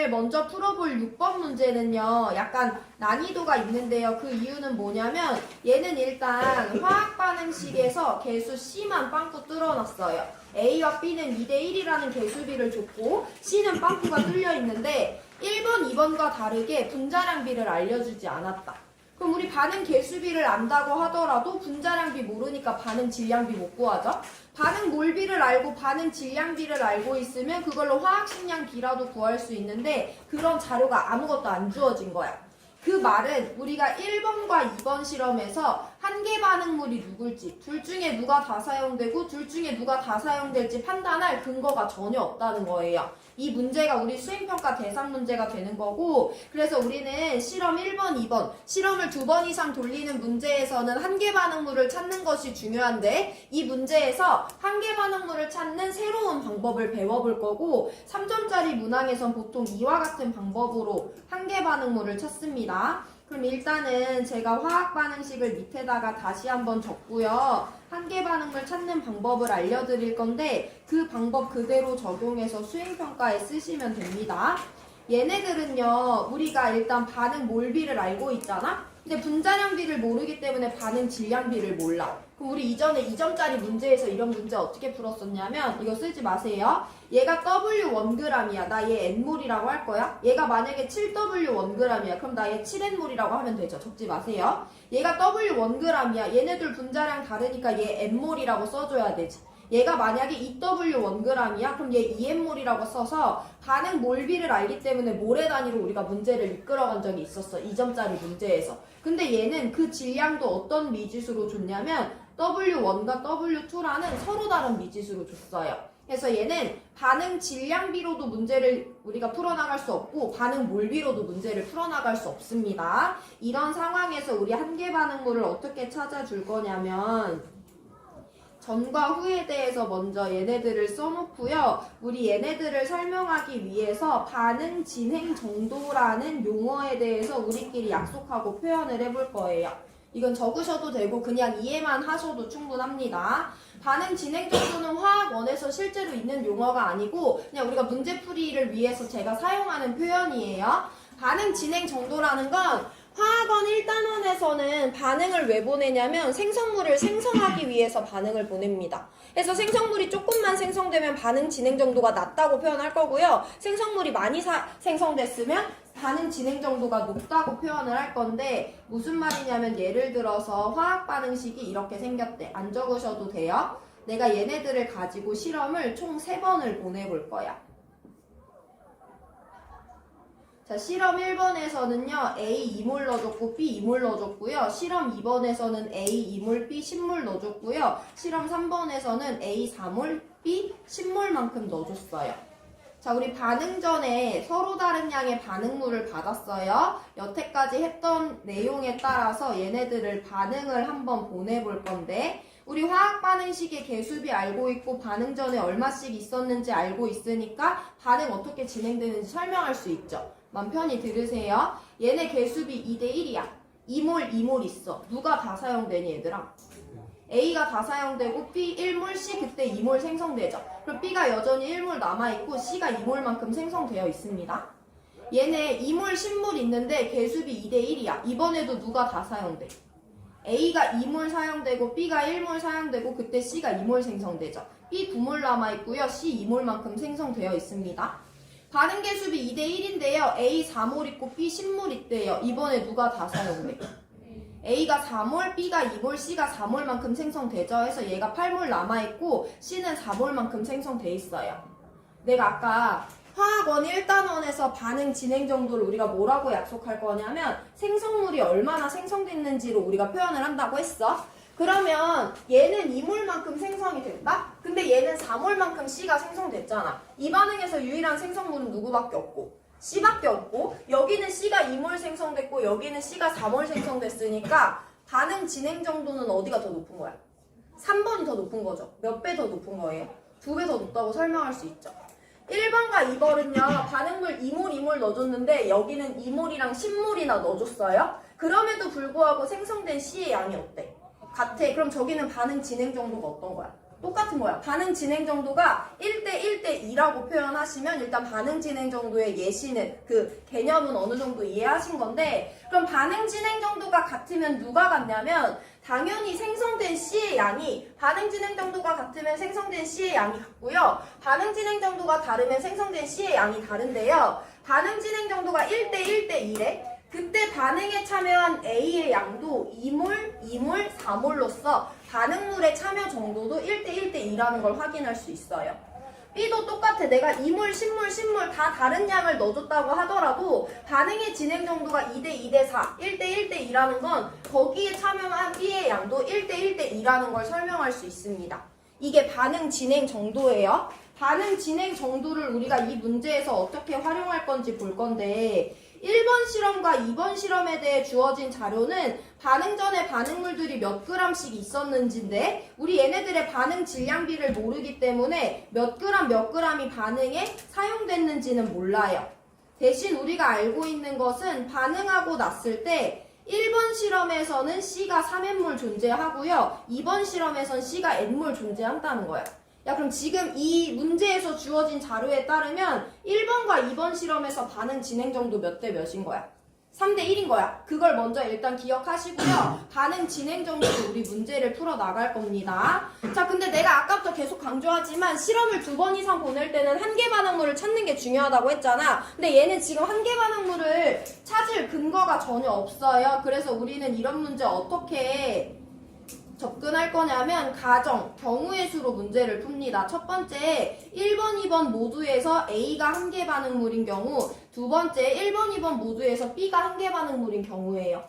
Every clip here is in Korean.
오늘 먼저 풀어볼 6번 문제는요, 약간 난이도가 있는데요. 그 이유는 뭐냐면 얘는 일단 화학 반응식에서 개수 C만 빵꾸 뚫어놨어요. A와 B는 2대1이라는 개수비를 줬고 C는 빵꾸가 뚫려 있는데 1번, 2번과 다르게 분자량비를 알려주지 않았다. 그럼 우리 반응 개수비를 안다고 하더라도 분자량비 모르니까 반응 질량비 못 구하죠? 반응 몰비를 알고 반응 질량비를 알고 있으면 그걸로 화학식량비라도 구할 수 있는데 그런 자료가 아무것도 안 주어진 거야. 그 말은 우리가 1번과 2번 실험에서 한계 반응물이 누굴지, 둘 중에 누가 다 사용되고 둘 중에 누가 다 사용될지 판단할 근거가 전혀 없다는 거예요. 이 문제가 우리 수행평가 대상 문제가 되는 거고, 그래서 우리는 실험 1번, 2번, 실험을 2번 이상 돌리는 문제에서는 한계 반응물을 찾는 것이 중요한데 이 문제에서 한계 반응물을 찾는 새로운 방법을 배워볼 거고 3점짜리 문항에선 보통 이와 같은 방법으로 한계 반응물을 찾습니다. 그럼 일단은 제가 화학 반응식을 밑에다가 다시 한번 적고요. 한계 반응물 찾는 방법을 알려드릴 건데 그 방법 그대로 적용해서 수행평가에 쓰시면 됩니다. 얘네들은요, 우리가 일단 반응 몰비를 알고 있잖아? 근데 분자량비를 모르기 때문에 반응 질량비를 몰라. 그럼 우리 이전에 2점짜리 문제에서 이런 문제 어떻게 풀었었냐면 이거 쓰지 마세요. 얘가 W1g이야. 나 얘 N몰이라고 할 거야. 얘가 만약에 7W1g이야. 그럼 나 얘 7N몰이라고 하면 되죠. 적지 마세요. 얘가 W1g이야. 얘네들 분자량 다르니까 얘 N몰이라고 써줘야 되지. 얘가 만약에 2W1g이야? 그럼 얘 2N몰이라고 써서 반응 몰비를 알기 때문에 모래 단위로 우리가 문제를 이끌어간 적이 있었어. 2점짜리 문제에서. 근데 얘는 그 질량도 어떤 미지수로 줬냐면 W1과 W2라는 서로 다른 미지수로 줬어요. 그래서 얘는 반응 질량비로도 문제를 우리가 풀어나갈 수 없고 반응 몰비로도 문제를 풀어나갈 수 없습니다. 이런 상황에서 우리 한계 반응물을 어떻게 찾아줄 거냐면 전과 후에 대해서 먼저 얘네들을 써놓고요. 우리 얘네들을 설명하기 위해서 반응 진행 정도라는 용어에 대해서 우리끼리 약속하고 표현을 해볼 거예요. 이건 적으셔도 되고 그냥 이해만 하셔도 충분합니다. 반응 진행 정도는 화학원에서 실제로 있는 용어가 아니고 그냥 우리가 문제풀이를 위해서 제가 사용하는 표현이에요. 반응 진행 정도라는 건 화학원 1단원에서는 반응을 왜 보내냐면 생성물을 생성하기 위해서 반응을 보냅니다. 그래서 생성물이 조금만 생성되면 반응 진행 정도가 낮다고 표현할 거고요. 생성물이 많이 생성됐으면 반응 진행 정도가 높다고 표현을 할 건데 무슨 말이냐면 예를 들어서 화학 반응식이 이렇게 생겼대. 안 적으셔도 돼요. 내가 얘네들을 가지고 실험을 총 3번을 보내볼 거야. 자, 실험 1번에서는요, A 2몰 넣어줬고 B 2몰 넣어줬고요. 실험 2번에서는 A 2몰, B 10몰 넣어줬고요. 실험 3번에서는 A 4몰, B 10몰만큼 넣어줬어요. 자, 우리 반응 전에 서로 다른 양의 반응물을 받았어요. 여태까지 했던 내용에 따라서 얘네들을 반응을 한번 보내볼 건데 우리 화학 반응식의 개수비 알고 있고 반응 전에 얼마씩 있었는지 알고 있으니까 반응 어떻게 진행되는지 설명할 수 있죠. 맘 편히 들으세요. 얘네 개수비 2대1이야. 2몰, 2몰 있어. 누가 다 사용되니 얘들아? A가 다 사용되고 B 1몰, C 그때 2몰 생성되죠. 그럼 B가 여전히 1몰 남아있고 C가 2몰만큼 생성되어 있습니다. 얘네 2몰, 10몰 있는데 개수비 2대1이야. 이번에도 누가 다 사용돼? A가 2몰 사용되고 B가 1몰 사용되고 그때 C가 2몰 생성되죠. B 9몰 남아있고요. C 2몰만큼 생성되어 있습니다. 반응 개수비 2대1인데요. A 4몰 있고 B 10몰 있대요. 이번에 누가 다 사용돼? A가 4몰, B가 2몰, C가 4몰만큼 생성되죠. 해서 얘가 8몰 남아있고 C는 4몰만큼 생성돼 있어요. 내가 아까 화학원 1단원에서 반응 진행 정도를 우리가 뭐라고 약속할 거냐면 생성물이 얼마나 생성됐는지로 우리가 표현을 한다고 했어. 그러면 얘는 2몰만큼 생성이 됐다? 근데 얘는 4몰만큼 C가 생성됐잖아. 이 반응에서 유일한 생성물은 누구밖에 없고 C밖에 없고 여기는 C가 2몰 생성됐고 여기는 C가 4몰 생성됐으니까 반응 진행 정도는 어디가 더 높은 거야? 3번이 더 높은 거죠. 몇 배 더 높은 거예요? 2배 더 높다고 설명할 수 있죠. 1번과 2번은요. 반응물 2몰, 2몰 넣어줬는데 여기는 2몰이랑 10몰이나 넣어줬어요. 그럼에도 불구하고 생성된 C의 양이 어때? 같아. 그럼 저기는 반응 진행 정도가 어떤 거야? 똑같은 거야. 반응 진행 정도가 1대 1대 2라고 표현하시면 일단 반응 진행 정도의 예시는 그 개념은 어느 정도 이해하신 건데 그럼 반응 진행 정도가 같으면 누가 같냐면 당연히 생성된 C의 양이 반응 진행 정도가 같으면 생성된 C의 양이 같고요. 반응 진행 정도가 다르면 생성된 C의 양이 다른데요. 반응 진행 정도가 1대 1대 2래. 그때 반응에 참여한 A의 양도 2몰, 2몰, 4몰로서 반응물의 참여 정도도 1대 1대 2라는 걸 확인할 수 있어요. B도 똑같아. 내가 2몰, 10몰, 10몰 다 다른 양을 넣어줬다고 하더라도 반응의 진행 정도가 2대 2대 4, 1대 1대 2라는 건 거기에 참여한 B의 양도 1대 1대 2라는 걸 설명할 수 있습니다. 이게 반응 진행 정도예요. 반응 진행 정도를 우리가 이 문제에서 어떻게 활용할 건지 볼 건데 1번 실험과 2번 실험에 대해 주어진 자료는 반응 전에 반응물들이 몇 그램씩 있었는지인데 우리 얘네들의 반응 질량비를 모르기 때문에 몇 그램이 반응에 사용됐는지는 몰라요. 대신 우리가 알고 있는 것은 반응하고 났을 때 1번 실험에서는 C가 3N몰 존재하고요. 2번 실험에서는 C가 N몰 존재한다는 거야. 야 그럼 지금 이 문제에서 주어진 자료에 따르면 1번과 2번 실험에서 반응 진행 정도 몇 대 몇인 거야? 3대 1인 거야. 그걸 먼저 일단 기억하시고요. 반응 진행 정도로 우리 문제를 풀어 나갈 겁니다. 자 근데 내가 아까부터 계속 강조하지만 실험을 2번 이상 보낼 때는 한계 반응물을 찾는 게 중요하다고 했잖아. 근데 얘는 지금 한계 반응물을 찾을 근거가 전혀 없어요. 그래서 우리는 이런 문제 어떻게 접근할 거냐면 가정, 경우의 수로 문제를 풉니다. 첫 번째, 1번, 2번 모두에서 A가 한계 반응물인 경우 두 번째, 1번, 2번 모두에서 B가 한계 반응물인 경우예요.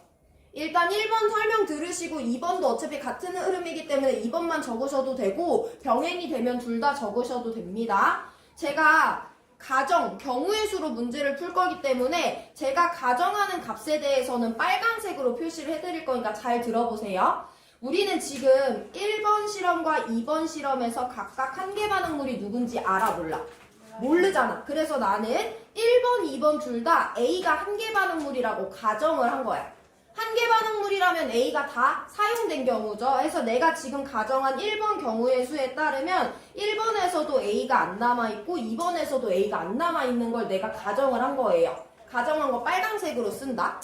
일단 1번 설명 들으시고 2번도 어차피 같은 흐름이기 때문에 2번만 적으셔도 되고 병행이 되면 둘 다 적으셔도 됩니다. 제가 가정, 경우의 수로 문제를 풀 거기 때문에 제가 가정하는 값에 대해서는 빨간색으로 표시를 해드릴 거니까 잘 들어보세요. 우리는 지금 1번 실험과 2번 실험에서 각각 한계 반응물이 누군지 알아 몰라? 모르잖아. 그래서 나는 1번, 2번 둘 다 A가 한계 반응물이라고 가정을 한 거야. 한계 반응물이라면 A가 다 사용된 경우죠. 그래서 내가 지금 가정한 1번 경우의 수에 따르면 1번에서도 A가 안 남아있고 2번에서도 A가 안 남아있는 걸 내가 가정을 한 거예요. 가정한 거 빨간색으로 쓴다.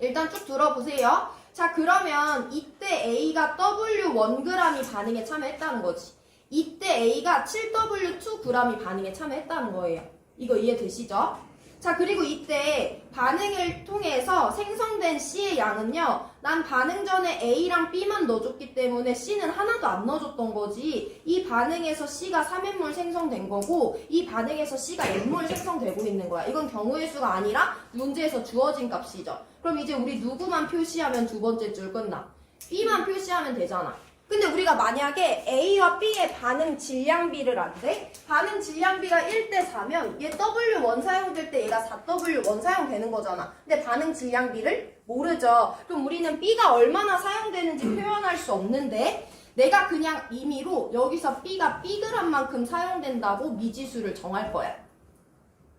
일단 쭉 들어보세요. 자 그러면 이때 A가 W1g이 반응에 참여했다는 거지. 이때 A가 7W2g이 반응에 참여했다는 거예요. 이거 이해되시죠? 자 그리고 이때 반응을 통해서 생성된 C의 양은요. 난 반응 전에 A랑 B만 넣어줬기 때문에 C는 하나도 안 넣어줬던 거지. 이 반응에서 C가 3N몰 생성된 거고 이 반응에서 C가 N몰 생성되고 있는 거야. 이건 경우의 수가 아니라 문제에서 주어진 값이죠. 그럼 이제 우리 누구만 표시하면 두 번째 줄 끝나? B만 표시하면 되잖아. 근데 우리가 만약에 A와 B의 반응 질량비를 안대? 반응 질량비가 1대 4면 얘 W1 사용될 때 얘가 4W1 사용되는 거잖아. 근데 반응 질량비를 모르죠. 그럼 우리는 B가 얼마나 사용되는지 표현할 수 없는데 내가 그냥 임의로 여기서 B가 Bg만큼 사용된다고 미지수를 정할 거야.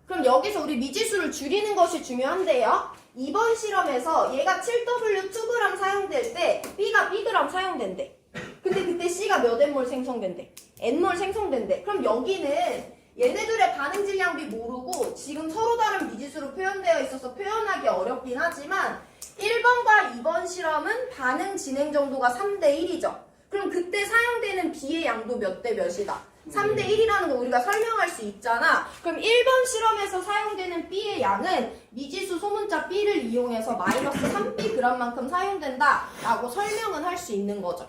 그럼 여기서 우리 미지수를 줄이는 것이 중요한데요. 2번 실험에서 얘가 7W2g 사용될 때 B가 Bg 사용된대. 근데 그때 C가 몇 N몰 생성된대? N몰 생성된대. 그럼 여기는 얘네들의 반응 질량비 모르고 지금 서로 다른 미지수로 표현되어 있어서 표현하기 어렵긴 하지만 1번과 2번 실험은 반응 진행 정도가 3대 1이죠. 그럼 그때 사용되는 B의 양도 몇 대 몇이다? 3대 1이라는 거 우리가 설명할 수 있잖아. 그럼 1번 실험에서 사용되는 B의 양은 미지수 소문자 B를 이용해서 마이너스 3Bg만큼 사용된다 라고 설명은 할 수 있는 거죠.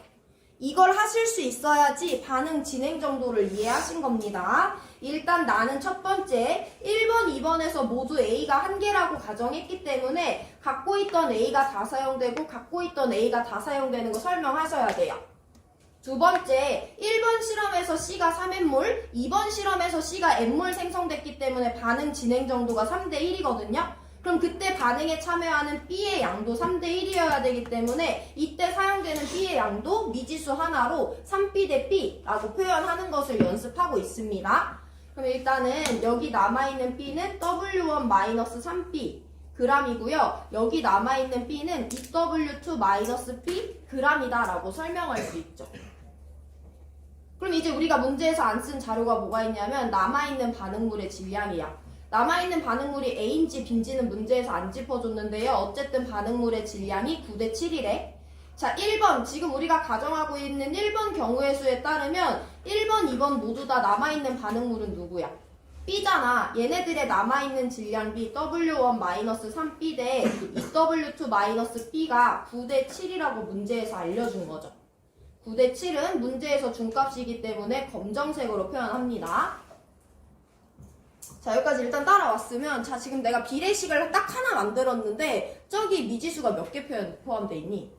이걸 하실 수 있어야지 반응 진행 정도를 이해하신 겁니다. 일단 나는 첫 번째 1번, 2번에서 모두 A가 한 개라고 가정했기 때문에 갖고 있던 A가 다 사용되고 갖고 있던 A가 다 사용되는 거 설명하셔야 돼요. 두 번째, 1번 실험에서 C가 3N몰, 2번 실험에서 C가 N몰 생성됐기 때문에 반응 진행 정도가 3대 1이거든요. 그럼 그때 반응에 참여하는 B의 양도 3대 1이어야 되기 때문에 이때 사용되는 B의 양도 미지수 하나로 3B 대 B라고 표현하는 것을 연습하고 있습니다. 그럼 일단은 여기 남아있는 B는 W1-3B g이고요. 여기 남아있는 B는 2W2-B g이다 라고 설명할 수 있죠. 그럼 이제 우리가 문제에서 안 쓴 자료가 뭐가 있냐면 남아있는 반응물의 질량이야. 남아있는 반응물이 A인지 B인지는 문제에서 안 짚어줬는데요. 어쨌든 반응물의 질량이 9대 7이래. 자, 1번. 지금 우리가 가정하고 있는 1번 경우의 수에 따르면 1번, 2번 모두 다 남아있는 반응물은 누구야? B잖아. 얘네들의 남아있는 질량 B, W1-3B 대 EW2-B가 9대 7이라고 문제에서 알려준 거죠. 9대 7은 문제에서 준값이기 때문에 검정색으로 표현합니다. 자, 여기까지 일단 따라왔으면, 자, 지금 내가 비례식을 딱 하나 만들었는데 저기 미지수가 몇 개 포함되어 있니?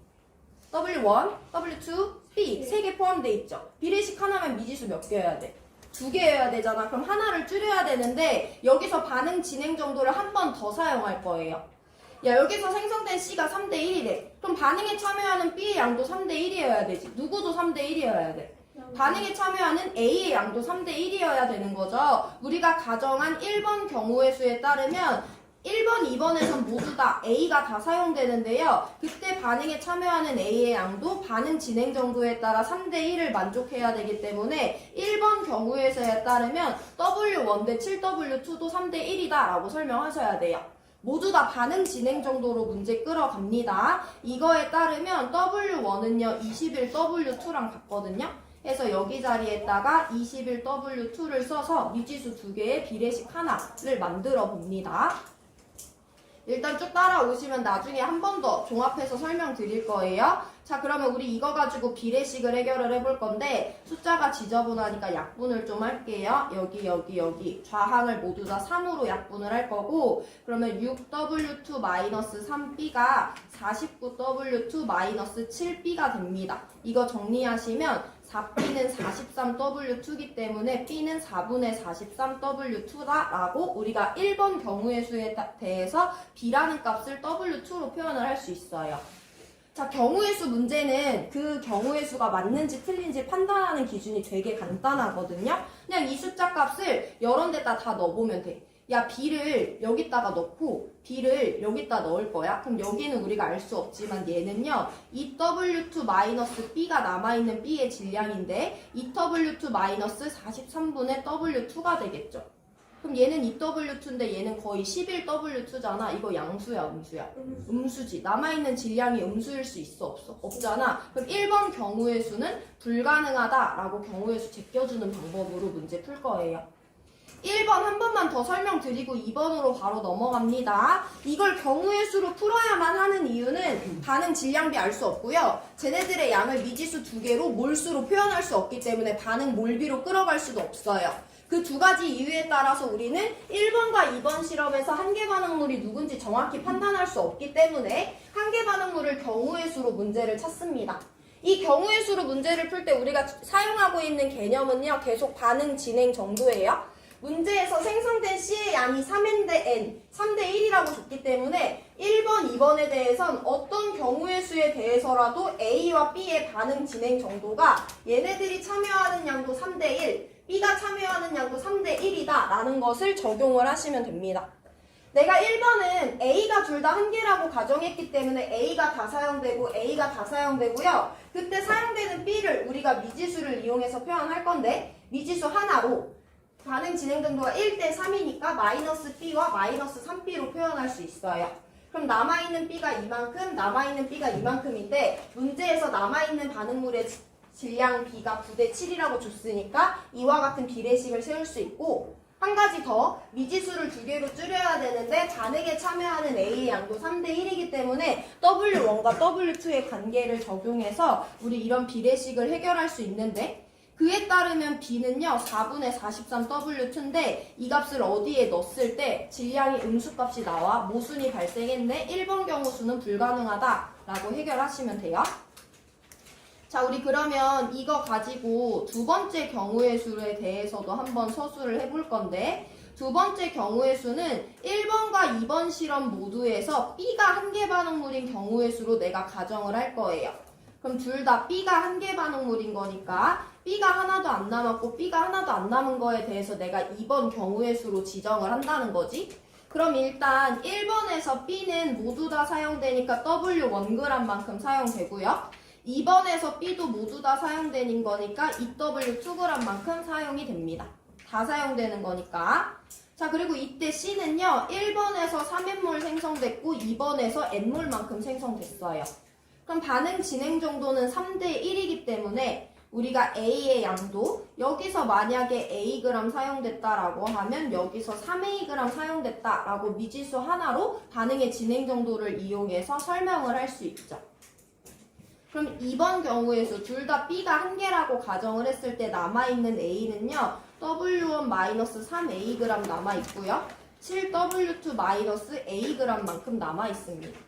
W1, W2, B 3개 포함되어 있죠. 비례식 하나면 미지수 몇 개여야 돼? 2개여야 되잖아. 그럼 하나를 줄여야 되는데 여기서 반응 진행 정도를 한 번 더 사용할 거예요. 야, 여기서 생성된 C가 3대 1이래. 그럼 반응에 참여하는 B의 양도 3대 1이어야 되지. 누구도 3대 1이어야 돼. 반응에 참여하는 A의 양도 3대 1이어야 되는 거죠. 우리가 가정한 1번 경우의 수에 따르면 1번, 2번에선 모두 다 A가 다 사용되는데요. 그때 반응에 참여하는 A의 양도 반응 진행 정도에 따라 3대 1을 만족해야 되기 때문에 1번 경우의 수에 따르면 W1 대 7W2도 3대 1이다 라고 설명하셔야 돼요. 모두 다 반응 진행 정도로 문제 끌어갑니다. 이거에 따르면 W1은요 21W2랑 같거든요. 그래서 여기 자리에다가 21W2를 써서 미지수 2개의 비례식 하나를 만들어 봅니다. 일단 쭉 따라오시면 나중에 한 번 더 종합해서 설명드릴 거예요. 자, 그러면 우리 이거 가지고 비례식을 해결을 해볼 건데 숫자가 지저분하니까 약분을 좀 할게요. 여기 좌항을 모두 다 3으로 약분을 할 거고, 그러면 6W2-3B가 49W2-7B가 됩니다. 이거 정리하시면 4B는 43W2이기 때문에 B는 4분의 43W2다라고 우리가 1번 경우의 수에 대해서 B라는 값을 W2로 표현을 할 수 있어요. 자, 경우의 수 문제는 그 경우의 수가 맞는지 틀린지 판단하는 기준이 되게 간단하거든요. 그냥 이 숫자 값을 여러 데다 다 넣어보면 돼. 야, B를 여기다가 넣고 B를 여기다 넣을 거야. 그럼 여기는 우리가 알 수 없지만 얘는요 2W2-B가 남아있는 B의 질량인데 2W2-43분의 W2가 되겠죠. 그럼 얘는 2W2인데 얘는 거의 11W2잖아. 이거 양수야, 음수야? 음수지. 남아있는 질량이 음수일 수 있어, 없어? 없잖아. 그럼 1번 경우의 수는 불가능하다라고 경우의 수 제껴주는 방법으로 문제 풀 거예요. 1번 한 번만 더 설명드리고 2번으로 바로 넘어갑니다. 이걸 경우의 수로 풀어야만 하는 이유는 반응 질량비 알 수 없고요. 쟤네들의 양을 미지수 2개로 몰수로 표현할 수 없기 때문에 반응 몰비로 끌어갈 수도 없어요. 그 두 가지 이유에 따라서 우리는 1번과 2번 실험에서 한계 반응물이 누군지 정확히 판단할 수 없기 때문에 한계 반응물을 경우의 수로 문제를 찾습니다. 이 경우의 수로 문제를 풀 때 우리가 사용하고 있는 개념은요. 계속 반응 진행 정도예요. 문제에서 생성된 C의 양이 3n 대 n, 3대 1이라고 줬기 때문에 1번, 2번에 대해선 어떤 경우의 수에 대해서라도 A와 B의 반응 진행 정도가 얘네들이 참여하는 양도 3대 1, B가 참여하는 양도 3대 1이다 라는 것을 적용을 하시면 됩니다. 내가 1번은 A가 둘 다 한 개라고 가정했기 때문에 A가 다 사용되고 A가 다 사용되고요. 그때 사용되는 B를 우리가 미지수를 이용해서 표현할 건데 미지수 하나로 반응 진행 정도가 1대 3이니까 마이너스 B와 마이너스 3B로 표현할 수 있어요. 그럼 남아있는 B가 이만큼, 남아있는 B가 이만큼인데 문제에서 남아있는 반응물의 질량 B가 9대 7이라고 줬으니까 이와 같은 비례식을 세울 수 있고, 한 가지 더 미지수를 2개로 줄여야 되는데 반응에 참여하는 A의 양도 3대 1이기 때문에 W1과 W2의 관계를 적용해서 우리 이런 비례식을 해결할 수 있는데, 그에 따르면 B는요 4분의 43W2인데 이 값을 어디에 넣었을 때 질량이 음수값이 나와 모순이 발생했네. 1번 경우 수는 불가능하다 라고 해결하시면 돼요. 자, 우리 그러면 이거 가지고 두 번째 경우의 수에 대해서도 한번 서술을 해볼 건데, 두 번째 경우의 수는 1번과 2번 실험 모두에서 B가 한계 반응물인 경우의 수로 내가 가정을 할 거예요. 그럼 둘 다 B가 한계 반응물인 거니까 B가 하나도 안 남았고 B가 하나도 안 남은 거에 대해서 내가 2번 경우의 수로 지정을 한다는 거지. 그럼 일단 1번에서 B는 모두 다 사용되니까 W1g만큼 사용되고요. 2번에서 B도 모두 다 사용되는 거니까 2W2g만큼 사용이 됩니다. 다 사용되는 거니까. 자, 그리고 이때 C는요, 1번에서 3N몰 생성됐고 2번에서 N몰만큼 생성됐어요. 그럼 반응 진행 정도는 3대 1이기 때문에 우리가 A의 양도 여기서 만약에 Ag 사용됐다라고 하면 여기서 3Ag 사용됐다라고 미지수 하나로 반응의 진행 정도를 이용해서 설명을 할 수 있죠. 그럼 이번 경우에서 둘 다 B가 한 개라고 가정을 했을 때 남아있는 A는요. W1-3Ag 남아있고요. 7W2-Ag만큼 남아있습니다.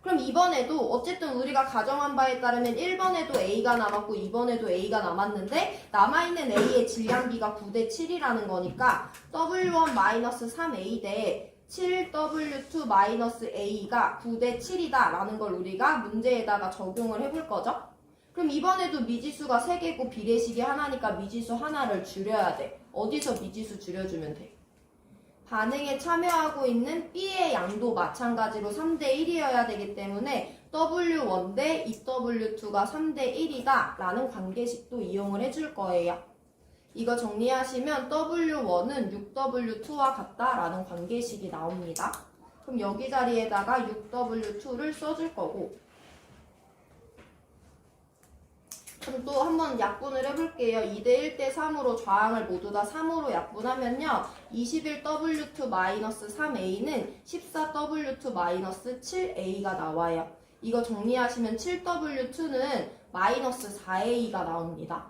그럼 이번에도 어쨌든 우리가 가정한 바에 따르면 1번에도 A가 남았고 2번에도 A가 남았는데 남아있는 A의 질량비가 9대 7이라는 거니까 W1-3A 대 7W2-A가 9대 7이다 라는 걸 우리가 문제에다가 적용을 해볼 거죠. 그럼 이번에도 미지수가 3개고 비례식이 하나니까 미지수 하나를 줄여야 돼. 어디서 미지수 줄여주면 돼? 반응에 참여하고 있는 B의 양도 마찬가지로 3대 1이어야 되기 때문에 W1 대 2W2가 3대 1이다 라는 관계식도 이용을 해줄 거예요. 이거 정리하시면 W1은 6W2와 같다 라는 관계식이 나옵니다. 그럼 여기 자리에다가 6W2를 써줄 거고, 그럼 또 한번 약분을 해볼게요. 2대 1대 3으로 좌항을 모두 다 3으로 약분하면요. 21W2-3A는 14W2-7A가 나와요. 이거 정리하시면 7W2는 -4A가 나옵니다.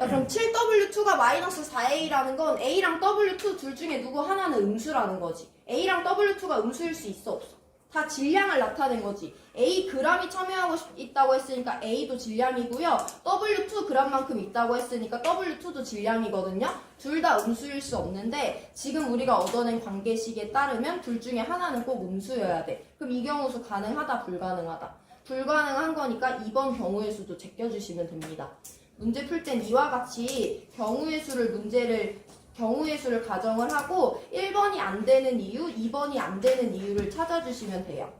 야, 그럼 7W2가 -4A라는 건 A랑 W2 둘 중에 누구 하나는 음수라는 거지. A랑 W2가 음수일 수 있어 없어? 다 질량을 나타낸 거지. A g이 참여하고 있다고 했으니까 A도 질량이고요. W2 g만큼 있다고 했으니까 W2도 질량이거든요. 둘 다 음수일 수 없는데 지금 우리가 얻어낸 관계식에 따르면 둘 중에 하나는 꼭 음수여야 돼. 그럼 이 경우수 가능하다, 불가능하다? 불가능한 거니까 이번 경우의 수도 제껴주시면 됩니다. 문제 풀 땐 이와 같이 경우의 수를 가정을 하고 1번이 안 되는 이유, 2번이 안 되는 이유를 찾아주시면 돼요.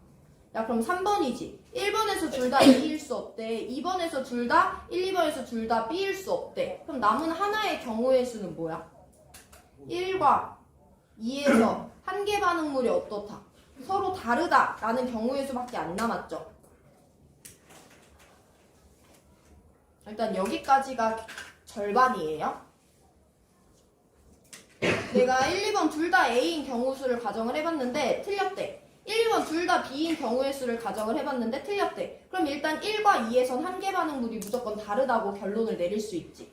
야, 그럼 3번이지. 1번에서 둘 다 A일 수 없대. 2번에서 둘 다, 1, 2번에서 둘 다 B일 수 없대. 그럼 남은 하나의 경우의 수는 뭐야? 1과 2에서 한 개 반응물이 어떻다? 서로 다르다라는 경우의 수밖에 안 남았죠. 일단 여기까지가 절반이에요. 내가 1, 2번 둘 다 A인 경우수를 가정을 해봤는데 틀렸대. 1, 2번 둘 다 B인 경우의 수를 가정을 해봤는데 틀렸대. 그럼 일단 1과 2에선 한 개 반응물이 무조건 다르다고 결론을 내릴 수 있지.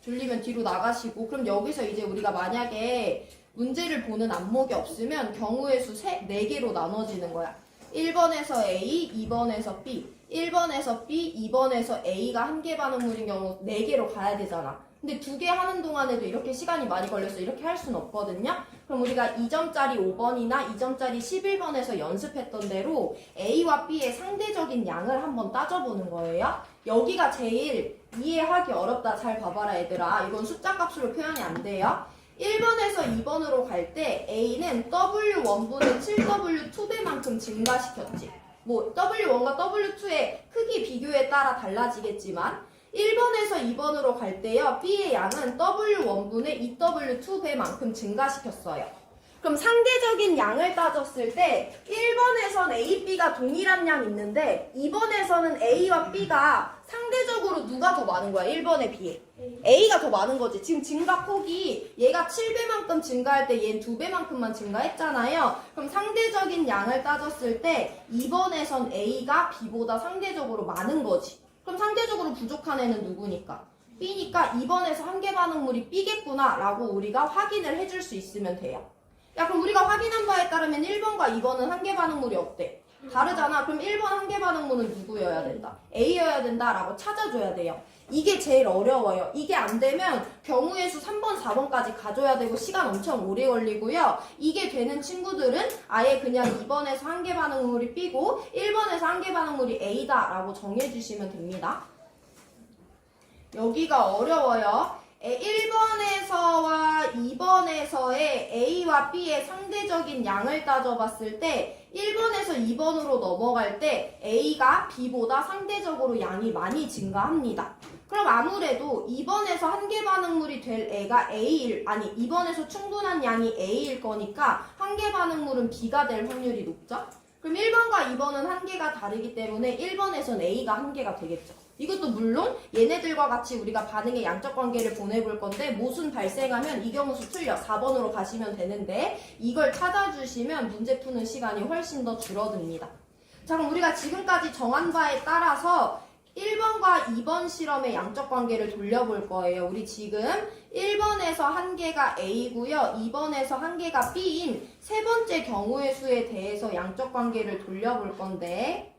졸리면 뒤로 나가시고, 그럼 여기서 이제 우리가 만약에 문제를 보는 안목이 없으면 경우의 수 4개로 나눠지는 거야. 1번에서 A, 2번에서 B, 1번에서 B, 2번에서 A가 한 개 반응물인 경우 4개로 가야 되잖아. 근데 2개 하는 동안에도 이렇게 시간이 많이 걸려서 이렇게 할 수는 없거든요. 그럼 우리가 2점짜리 5번이나 2점짜리 11번에서 연습했던 대로 A와 B의 상대적인 양을 한번 따져보는 거예요. 여기가 제일 이해하기 어렵다. 잘 봐봐라 얘들아. 이건 숫자 값으로 표현이 안 돼요. 1번에서 2번으로 갈 때 A는 W1분의 7W2배만큼 증가시켰지. 뭐 W1과 W2의 크기 비교에 따라 달라지겠지만 1번에서 2번으로 갈 때요. B의 양은 W1분의 2W2배만큼 증가시켰어요. 그럼 상대적인 양을 따졌을 때 1번에선 A, B가 동일한 양 있는데 2번에서는 A와 B가 상대적으로 누가 더 많은 거야? 1번에 비해. A가 더 많은 거지. 지금 증가 폭이 얘가 7배만큼 증가할 때 얘는 2배만큼만 증가했잖아요. 그럼 상대적인 양을 따졌을 때 2번에선 A가 B보다 상대적으로 많은 거지. 그럼 상대적으로 부족한 애는 누구니까? B니까 2번에서 한 개 반응물이 B겠구나 라고 우리가 확인을 해줄 수 있으면 돼요. 야, 그럼 우리가 확인한 바에 따르면 1번과 2번은 한 개 반응물이 없대. 다르잖아. 그럼 1번 한 개 반응물은 누구여야 된다? A여야 된다 라고 찾아줘야 돼요. 이게 제일 어려워요. 이게 안 되면 경우의 수 3번, 4번까지 가져야 되고 시간 엄청 오래 걸리고요. 이게 되는 친구들은 아예 그냥 2번에서 한 개 반응물이 B고 1번에서 한 개 반응물이 A다 라고 정해주시면 됩니다. 여기가 어려워요. 1번에서와 2번에서의 A와 B의 상대적인 양을 따져봤을 때 1번에서 2번으로 넘어갈 때 A가 B보다 상대적으로 양이 많이 증가합니다. 그럼 아무래도 2번에서 한계 반응물이 될 애가 A일, 아니 2번에서 충분한 양이 A일 거니까 한계 반응물은 B가 될 확률이 높죠? 그럼 1번과 2번은 한계가 다르기 때문에 1번에선 A가 한계가 되겠죠. 이것도 물론 얘네들과 같이 우리가 반응의 양적 관계를 보내볼 건데 모순 발생하면 이 경우 수 틀려 4번으로 가시면 되는데 이걸 찾아주시면 문제 푸는 시간이 훨씬 더 줄어듭니다. 자, 그럼 우리가 지금까지 정한 바에 따라서 1번과 2번 실험의 양적 관계를 돌려볼 거예요. 우리 지금 1번에서 한계가 A고요. 2번에서 한계가 B인 세 번째 경우의 수에 대해서 양적 관계를 돌려볼 건데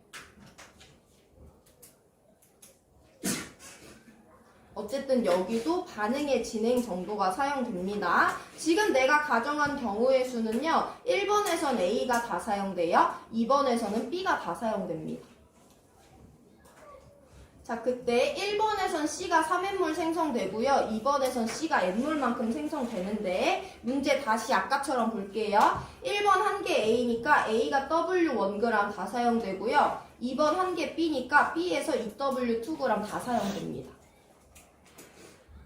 어쨌든 여기도 반응의 진행 정도가 사용됩니다. 지금 내가 가정한 경우의 수는요. 1번에선 A가 다 사용돼요. 2번에서는 B가 다 사용됩니다. 자, 그때 1번에선 C가 3N몰 생성되고요. 2번에선 C가 N몰만큼 생성되는데 문제 다시 아까처럼 볼게요. 1번 한계 A니까 A가 W1g 다 사용되고요. 2번 한계 B니까 B에서 2W2g 다 사용됩니다.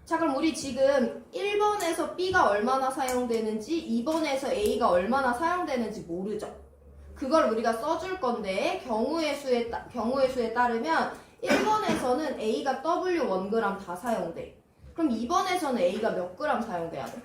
자, 그럼 우리 지금 1번에서 B가 얼마나 사용되는지 2번에서 A가 얼마나 사용되는지 모르죠. 그걸 우리가 써줄 건데 경우의 수에 따르면 1번에서는 A가 W1g 다 사용돼. 그럼 2번에서는 A가 몇 g 사용돼야 돼?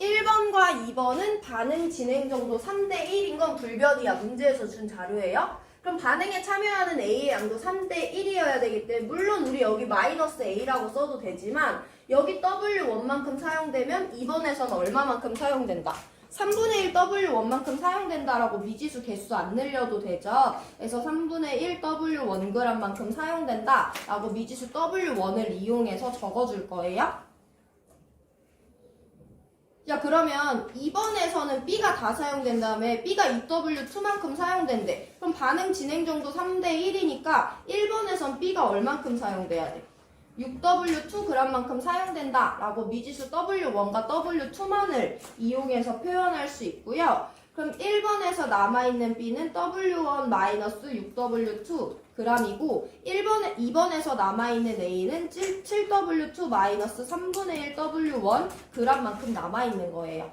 1번과 2번은 반응 진행 정도 3대 1인 건 불변이야. 문제에서 준 자료예요. 그럼 반응에 참여하는 A의 양도 3대 1이어야 되기 때문에 물론 우리 여기 마이너스 A라고 써도 되지만 여기 W1만큼 사용되면 2번에서는 얼마만큼 사용된다? 3분의 1 W1만큼 사용된다라고 미지수 개수 안 늘려도 되죠. 그래서 3분의 1 W1g만큼 사용된다라고 미지수 W1을 이용해서 적어줄 거예요. 자, 그러면 2번에서는 B가 다 사용된 다음에 B가 2W2만큼 사용된대. 그럼 반응 진행 정도 3대 1이니까 1번에선 B가 얼만큼 사용돼야 돼? 6W2g만큼 사용된다 라고 미지수 W1과 W2만을 이용해서 표현할 수 있고요. 그럼 1번에서 남아있는 B는 W1-6W2g이고 2번에서 남아있는 A는 7W2-3분의 1W1g만큼 남아있는 거예요.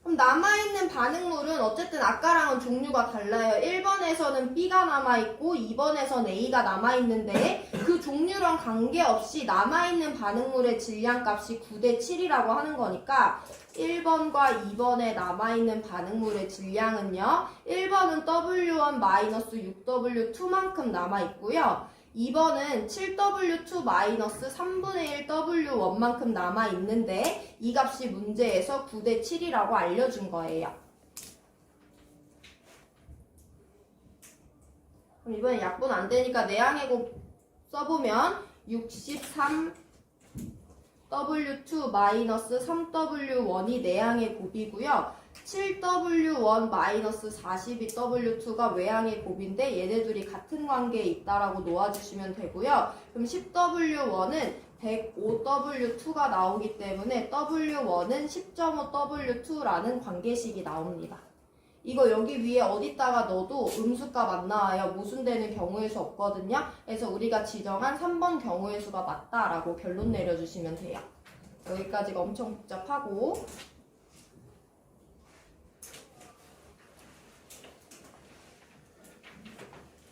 그럼 남아있는 반응물은 어쨌든 아까랑은 종류가 달라요. 1번에서는 B가 남아있고 2번에서는 A가 남아있는데 그 종류랑 관계없이 남아있는 반응물의 질량값이 9대 7이라고 하는 거니까 1번과 2번에 남아있는 반응물의 질량은요. 1번은 W1-6W2만큼 남아있고요. 2번은 7W2-3분의 1W1만큼 남아있는데 이 값이 문제에서 9대 7이라고 알려준 거예요. 그럼 이번엔 약분 안 되니까 내항의 곱 써보면 63W2-3W1이 내항의 곱이고요. 7W1-42W2가 외항의 곱인데 얘네 둘이 같은 관계에 있다라고 놓아주시면 되고요. 그럼 10W1은 105W2가 나오기 때문에 W1은 10.5W2라는 관계식이 나옵니다. 이거 여기 위에 어디다가 넣어도 음수값 안 나와요. 모순되는 경우의 수 없거든요. 그래서 우리가 지정한 3번 경우의 수가 맞다라고 결론 내려주시면 돼요. 여기까지가 엄청 복잡하고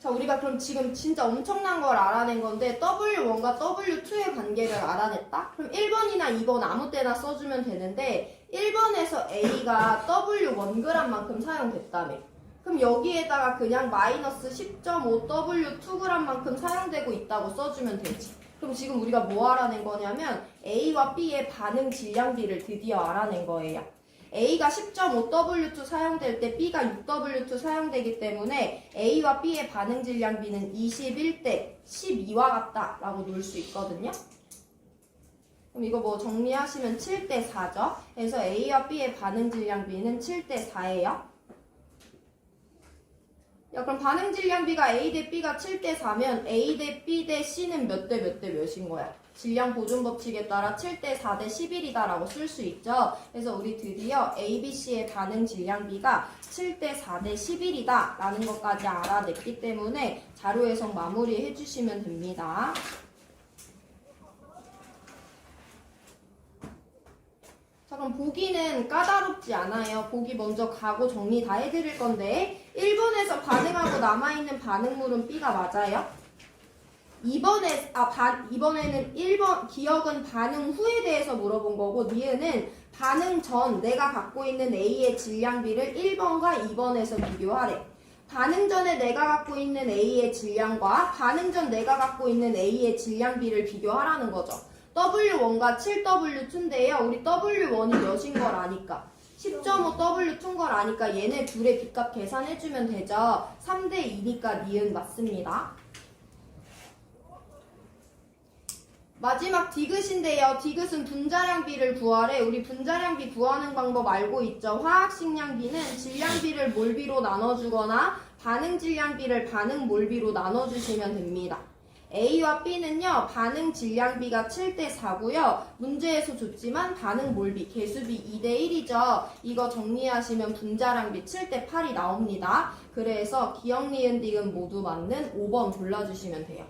자, 우리가 그럼 지금 진짜 엄청난 걸 알아낸 건데 W1과 W2의 관계를 알아냈다? 그럼 1번이나 2번 아무 때나 써주면 되는데 1번에서 A가 W1g만큼 사용됐다며. 그럼 여기에다가 그냥 마이너스 10.5W2g만큼 사용되고 있다고 써주면 되지. 그럼 지금 우리가 뭐 알아낸 거냐면 A와 B의 반응 질량비를 드디어 알아낸 거예요. A가 10.5W2 사용될 때 B가 6W2 사용되기 때문에 A와 B의 반응 질량비는 21대 12와 같다라고 놓을 수 있거든요. 그럼 이거 뭐 정리하시면 7대 4죠. 그래서 A와 B의 반응 질량비는 7대 4예요. 야, 그럼 반응 질량비가 A 대 B가 7대 4면 A 대 B 대 C는 몇 대 몇 대 몇인 거야? 질량 보존 법칙에 따라 7대 4대 11이다라고 쓸 수 있죠. 그래서 우리 드디어 A, B, C의 반응 질량비가 7대 4대 11이다 라는 것까지 알아냈기 때문에 자료 해석 마무리 해주시면 됩니다. 자, 그럼 보기는 까다롭지 않아요. 보기 먼저 가고 정리 다 해드릴 건데 1번에서 반응하고 남아있는 반응물은 B가 맞아요. 이번에는 1번 기억은 반응 후에 대해서 물어본 거고 니은은 반응 전 내가 갖고 있는 A의 질량비를 1번과 2번에서 비교하래. 반응 전에 내가 갖고 있는 A의 질량과 반응 전 내가 갖고 있는 A의 질량비를 비교하라는 거죠. W1과 7W2인데요. 우리 W1이 몇인 걸 아니까 10.5W2인 걸 아니까 얘네 둘의 빗값 계산해주면 되죠. 3대 2니까 니은 맞습니다. 마지막 디귿인데요. 디귿은 분자량비를 구하래. 우리 분자량비 구하는 방법 알고 있죠? 화학식량비는 질량비를 몰비로 나눠주거나 반응 질량비를 반응 몰비로 나눠주시면 됩니다. A와 B는요. 반응 질량비가 7대 4고요. 문제에서 줬지만 반응 몰비 개수비 2대 1이죠. 이거 정리하시면 분자량비 7대 8이 나옵니다. 그래서 기억, 니은, 디귿 모두 맞는 5번 골라주시면 돼요.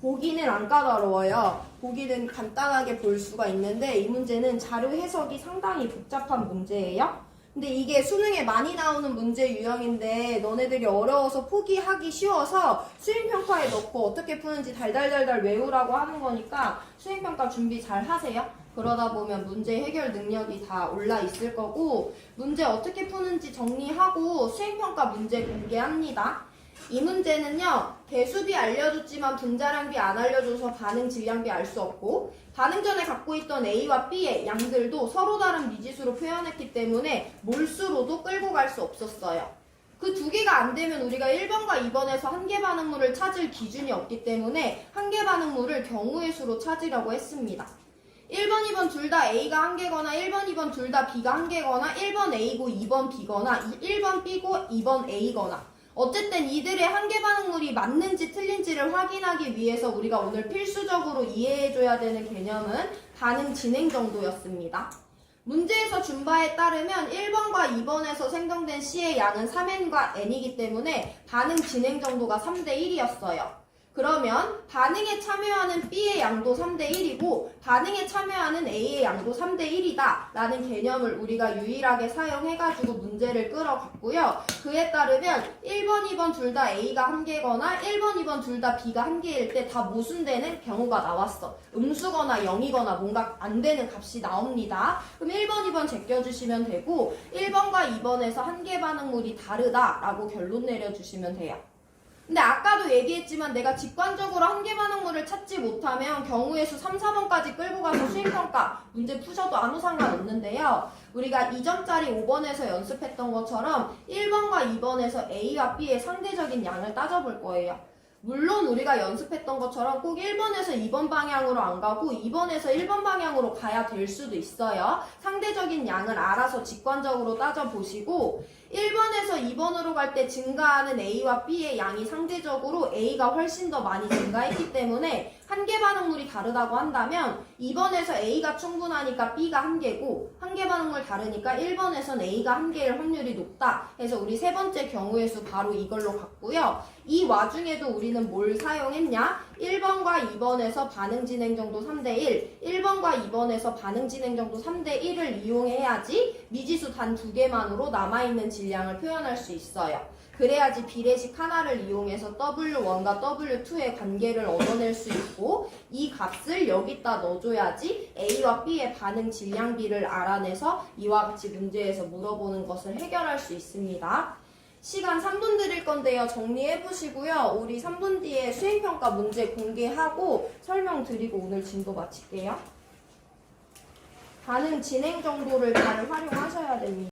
보기는 안 까다로워요. 보기는 간단하게 볼 수가 있는데 이 문제는 자료 해석이 상당히 복잡한 문제예요. 근데 이게 수능에 많이 나오는 문제 유형인데 너네들이 어려워서 포기하기 쉬워서 수행평가에 넣고 어떻게 푸는지 달달달달 외우라고 하는 거니까 수행평가 준비 잘 하세요. 그러다 보면 문제 해결 능력이 다 올라 있을 거고 문제 어떻게 푸는지 정리하고 수행평가 문제 공개합니다. 이 문제는요. 개수비 알려줬지만 분자량비 안 알려줘서 반응 질량비 알 수 없고 반응 전에 갖고 있던 A와 B의 양들도 서로 다른 미지수로 표현했기 때문에 몰수로도 끌고 갈 수 없었어요. 그 두 개가 안 되면 우리가 1번과 2번에서 한계 반응물을 찾을 기준이 없기 때문에 한계 반응물을 경우의 수로 찾으려고 했습니다. 1번, 2번 둘 다 A가 한 개거나 1번, 2번 둘 다 B가 한 개거나 1번 A고 2번 B거나 1번 B고 2번 A거나 어쨌든 이들의 한계 반응물이 맞는지 틀린지를 확인하기 위해서 우리가 오늘 필수적으로 이해해줘야 되는 개념은 반응 진행 정도였습니다. 문제에서 준 바에 따르면 1번과 2번에서 생성된 C의 양은 3n과 n이기 때문에 반응 진행 정도가 3대 1이었어요. 그러면 반응에 참여하는 B의 양도 3대 1이고 반응에 참여하는 A의 양도 3대 1이다 라는 개념을 우리가 유일하게 사용해가지고 문제를 끌어갔고요. 그에 따르면 1번, 2번 둘 다 A가 한 개거나 1번, 2번 둘 다 B가 한 개일 때 다 모순되는 경우가 나왔어. 음수거나 0이거나 뭔가 안 되는 값이 나옵니다. 그럼 1번, 2번 제껴주시면 되고 1번과 2번에서 한계 반응물이 다르다라고 결론 내려주시면 돼요. 근데 아까도 얘기했지만 내가 직관적으로 한계 반응물을 찾지 못하면 경우의 수 3, 4번까지 끌고 가서 수행평가 문제 푸셔도 아무 상관없는데요. 우리가 2점짜리 5번에서 연습했던 것처럼 1번과 2번에서 A와 B의 상대적인 양을 따져볼 거예요. 물론 우리가 연습했던 것처럼 꼭 1번에서 2번 방향으로 안 가고 2번에서 1번 방향으로 가야 될 수도 있어요. 상대적인 양을 알아서 직관적으로 따져보시고 1번에서 2번으로 갈 때 증가하는 A와 B의 양이 상대적으로 A가 훨씬 더 많이 증가했기 때문에 한계 반응물이 다르다고 한다면 2번에서 A가 충분하니까 B가 한 개고 한계 반응물 다르니까 1번에선 A가 한 개일 확률이 높다 해서 우리 세 번째 경우의 수 바로 이걸로 갔고요. 이 와중에도 우리는 뭘 사용했냐? 1번과 2번에서 반응 진행 정도 3대 1, 1번과 2번에서 반응 진행 정도 3대 1을 이용해야지 미지수 단 두 개만으로 남아있는 질량을 표현할 수 있어요. 그래야지 비례식 하나를 이용해서 W1과 W2의 관계를 얻어낼 수 있고 이 값을 여기다 넣어줘야지 A와 B의 반응 질량비를 알아내서 이와 같이 문제에서 물어보는 것을 해결할 수 있습니다. 시간 3분 드릴 건데요. 정리해보시고요. 우리 3분 뒤에 수행평가 문제 공개하고 설명드리고 오늘 진도 마칠게요. 반응 진행 정도를 잘 활용하셔야 됩니다.